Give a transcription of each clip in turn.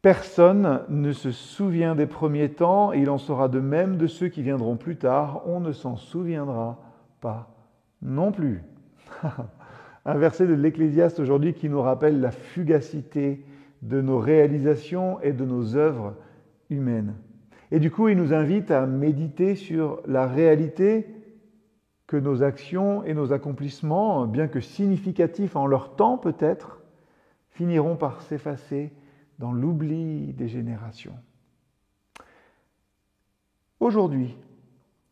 Personne ne se souvient des premiers temps, et il en sera de même de ceux qui viendront plus tard. On ne s'en souviendra pas non plus. Un verset de l'Ecclésiaste aujourd'hui qui nous rappelle la fugacité de nos réalisations et de nos œuvres humaines. Et du coup, il nous invite à méditer sur la réalité que nos actions et nos accomplissements, bien que significatifs en leur temps peut-être, finiront par s'effacer dans l'oubli des générations. Aujourd'hui,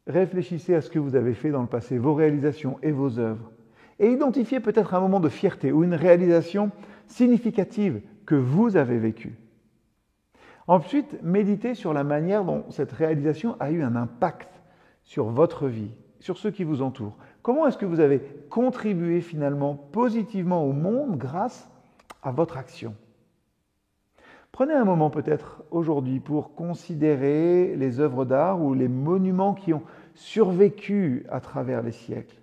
réfléchissez à ce que vous avez fait dans le passé, vos réalisations et vos œuvres, et identifiez peut-être un moment de fierté ou une réalisation significative que vous avez vécue. Ensuite, méditez sur la manière dont cette réalisation a eu un impact sur votre vie, sur ceux qui vous entourent. Comment est-ce que vous avez contribué finalement positivement au monde grâce à votre action ? Prenez un moment peut-être aujourd'hui pour considérer les œuvres d'art ou les monuments qui ont survécu à travers les siècles.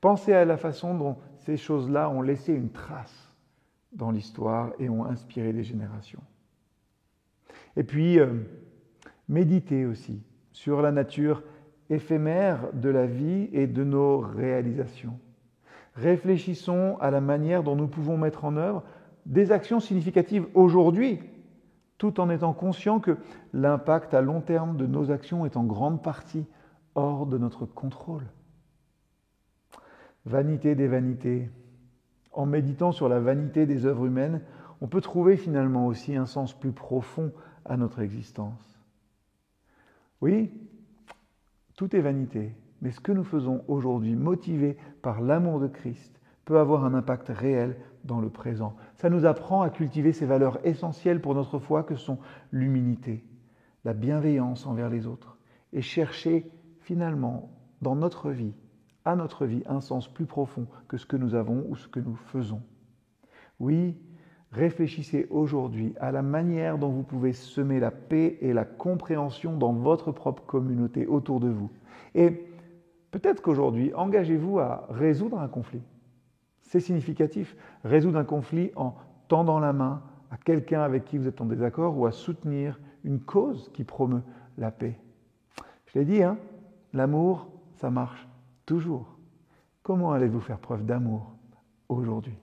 Pensez à la façon dont ces choses-là ont laissé une trace dans l'histoire et ont inspiré des générations. Et puis, méditez aussi sur la nature éphémère de la vie et de nos réalisations. Réfléchissons à la manière dont nous pouvons mettre en œuvre des actions significatives aujourd'hui, tout en étant conscients que l'impact à long terme de nos actions est en grande partie hors de notre contrôle. Vanité des vanités. En méditant sur la vanité des œuvres humaines, on peut trouver finalement aussi un sens plus profond à notre existence. Oui, tout est vanité, mais ce que nous faisons aujourd'hui, motivé par l'amour de Christ, peut avoir un impact réel dans le présent. Ça nous apprend à cultiver ces valeurs essentielles pour notre foi que sont l'humilité, la bienveillance envers les autres et chercher finalement dans notre vie, à notre vie, un sens plus profond que ce que nous avons ou ce que nous faisons. Oui, réfléchissez aujourd'hui à la manière dont vous pouvez semer la paix et la compréhension dans votre propre communauté autour de vous. Et peut-être qu'aujourd'hui, engagez-vous à résoudre un conflit. C'est significatif, résoudre un conflit en tendant la main à quelqu'un avec qui vous êtes en désaccord ou à soutenir une cause qui promeut la paix. Je l'ai dit, l'amour, ça marche toujours. Comment allez-vous faire preuve d'amour aujourd'hui ?